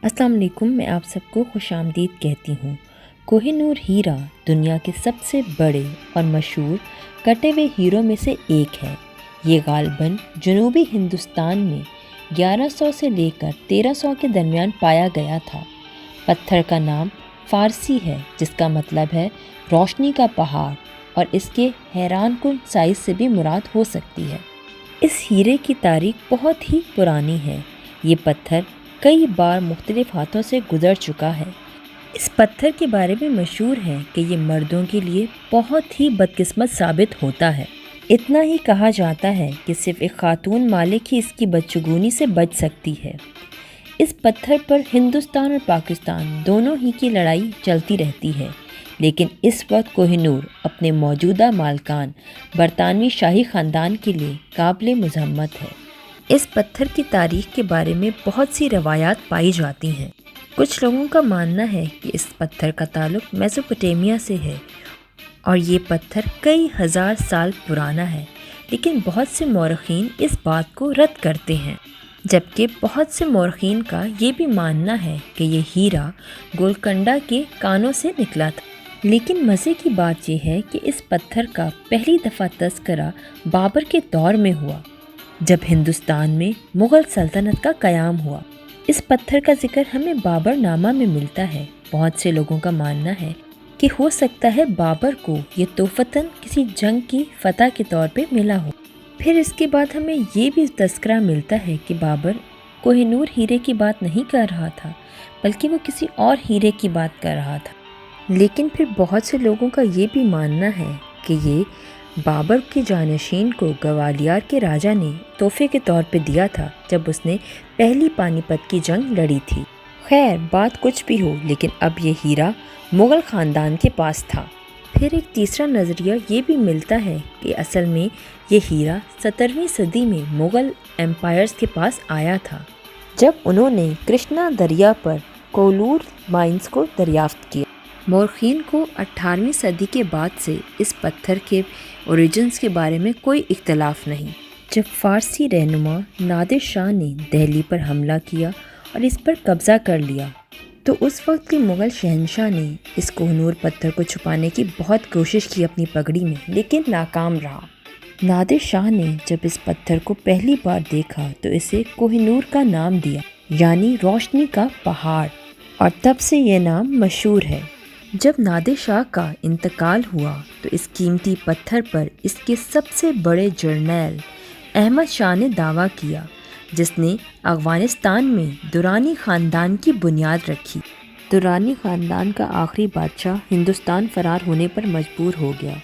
अस्सलाम वालेकुम। मैं आप सबको खुश आमदीद कहती हूँ। कोहिनूर हीरा दुनिया के सबसे बड़े और मशहूर कटे हुए हीरों में से एक है। ये गालिबन जनूबी हिंदुस्तान में 1100 से लेकर 1300 के दरमियान पाया गया था। पत्थर का नाम फ़ारसी है जिसका मतलब है रोशनी का पहाड़, और इसके हैरान कुन साइज़ से भी मुराद हो सकती है। इस हीरे की तारीख बहुत ही पुरानी है। ये पत्थर कई बार मुख्तलिफ हाथों से गुजर चुका है। इस पत्थर के बारे में मशहूर है कि ये मर्दों के लिए बहुत ही बदकिस्मत साबित होता है। इतना ही कहा जाता है कि सिर्फ एक खातून मालिक ही इसकी बदशगुनी से बच सकती है। इस पत्थर पर हिंदुस्तान और पाकिस्तान दोनों ही की लड़ाई चलती रहती है, लेकिन इस वक्त कोहिनूर अपने मौजूदा मालकान बरतानवी शाही ख़ानदान के लिए काबिल मज़म्मत है। इस पत्थर की तारीख के बारे में बहुत सी रवायात पाई जाती हैं। कुछ लोगों का मानना है कि इस पत्थर का ताल्लुक मेसोपोटामिया से है और ये पत्थर कई हज़ार साल पुराना है, लेकिन बहुत से मौरख़ीन इस बात को रद्द करते हैं। जबकि बहुत से मौरख़ीन का ये भी मानना है कि ये हीरा गोलकंडा के कानों से निकला था। लेकिन मज़े की बात यह है कि इस पत्थर का पहली दफ़ा तज़किरा बाबर के दौर में हुआ, जब हिंदुस्तान में मुग़ल सल्तनत का क़याम हुआ। इस पत्थर का जिक्र हमें बाबर नामा में मिलता है। बहुत से लोगों का मानना है कि हो सकता है बाबर को ये तोहफ़तन किसी जंग की फ़तह के तौर पे मिला हो। फिर इसके बाद हमें ये भी तज़किरा मिलता है कि बाबर कोहिनूर हीरे की बात नहीं कर रहा था, बल्कि वो किसी और हीरे की बात कर रहा था। लेकिन फिर बहुत से लोगों का ये भी मानना है कि ये बाबर के जानशीन को ग्वालियर के राजा ने तोहफे के तौर पे दिया था जब उसने पहली पानीपत की जंग लड़ी थी। खैर, बात कुछ भी हो, लेकिन अब ये हीरा मुग़ल ख़ानदान के पास था। फिर एक तीसरा नज़रिया ये भी मिलता है कि असल में ये हीरा 17वीं सदी में मुग़ल एम्पायर्स के पास आया था, जब उन्होंने कृष्णा दरिया पर कोलूर माइंस को दरियाफ्त किया। मौरख़ीन को 18वीं सदी के बाद से इस पत्थर के ओरिजिन्स के बारे में कोई इख्तलाफ नहीं। जब फ़ारसी रहनुमा नादिर शाह ने दिल्ली पर हमला किया और इस पर कब्ज़ा कर लिया, तो उस वक्त के मुग़ल शहंशाह ने इस कोहिनूर पत्थर को छुपाने की बहुत कोशिश की अपनी पगड़ी में, लेकिन नाकाम रहा। नादिर शाह ने जब इस पत्थर को पहली बार देखा तो इसे कोहिनूर का नाम दिया, यानी रोशनी का पहाड़, और तब से ये नाम मशहूर है। जब नादिर शाह का इंतकाल हुआ तो इस कीमती पत्थर पर इसके सबसे बड़े जर्नैल अहमद शाह ने दावा किया, जिसने अफ़गानिस्तान में दुरानी ख़ानदान की बुनियाद रखी। दुरानी ख़ानदान का आखिरी बादशाह हिंदुस्तान फ़रार होने पर मजबूर हो गया,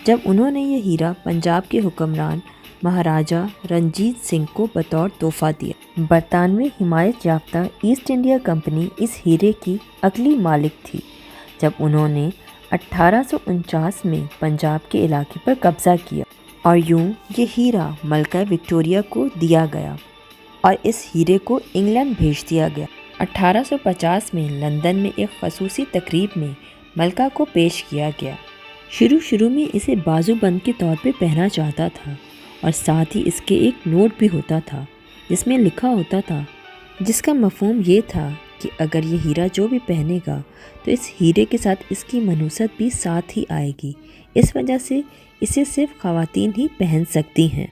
जब उन्होंने ये हीरा पंजाब के हुक्मरान महाराजा रंजीत सिंह को बतौर तोहफ़ा दिया। बरतानवी हिमायत याफ्ता ईस्ट इंडिया कंपनी इस हीरे की अगली मालिक थी, जब उन्होंने 1849 में पंजाब के इलाके पर कब्ज़ा किया, और यूं ये हीरा मलका विक्टोरिया को दिया गया और इस हीरे को इंग्लैंड भेज दिया गया। 1850 में लंदन में एक ख़ुसूसी तकरीब में मलका को पेश किया गया। शुरू में इसे बाजूबंद के तौर पे पहना जाता था और साथ ही इसके एक नोट भी होता था जिसमें लिखा होता था, जिसका मफ़हूम ये था कि अगर ये हीरा जो भी पहनेगा तो इस हीरे के साथ इसकी मनूसत भी साथ ही आएगी। इस वजह से इसे सिर्फ ख़वातीन ही पहन सकती हैं।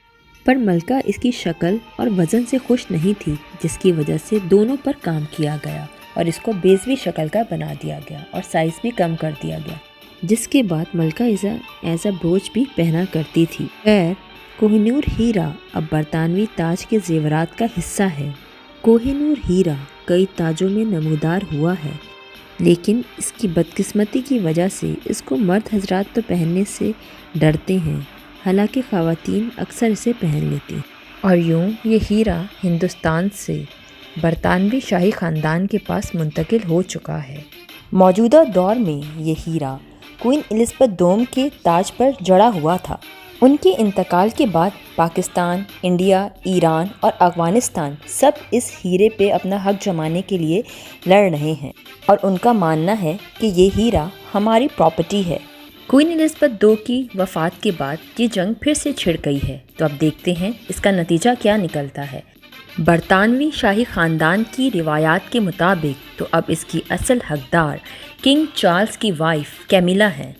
पर मलका इसकी शक्ल और वज़न से खुश नहीं थी, जिसकी वजह से दोनों पर काम किया गया और इसको बेज़वी शक्ल का बना दिया गया और साइज़ भी कम कर दिया गया, जिसके बाद मलका इसे एज अ ब्रोच भी पहना करती थी। खैर, कोहिनूर हीरा अब बरतानवी ताज के जेवरात का हिस्सा है। कोहिनूर हीरा कई ताजों में नमूदार हुआ है, लेकिन इसकी बदकिस्मती की वजह से इसको मर्द हजरात तो पहनने से डरते हैं, हालांकि ख़वातीन अक्सर इसे पहन लेती हैं। और यूं ये हीरा हिंदुस्तान से बरतानवी शाही ख़ानदान के पास मुंतकिल हो चुका है। मौजूदा दौर में ये हीरा क्वीन एलिज़ाबेथ दोम के ताज पर जड़ा हुआ था। उनके इंतकाल के बाद पाकिस्तान, इंडिया, ईरान और अफ़गानिस्तान सब इस हीरे पे अपना हक जमाने के लिए लड़ रहे हैं, और उनका मानना है कि ये हीरा हमारी प्रॉपर्टी है। क्वीन एलिज़ाबेथ II की वफ़ात के बाद ये जंग फिर से छिड़ गई है, तो अब देखते हैं इसका नतीजा क्या निकलता है। برطانوی شاہی خاندان کی روایات کے مطابق تو اب اس کی اصل حقدار کنگ چارلز کی وائف کیملا ہے۔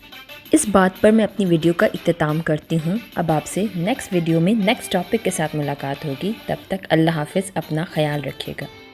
اس بات پر میں اپنی ویڈیو کا اختتام کرتی ہوں۔ اب آپ سے نیکسٹ ویڈیو میں نیکسٹ ٹاپک کے ساتھ ملاقات ہوگی۔ تب تک اللہ حافظ، اپنا خیال رکھیے گا۔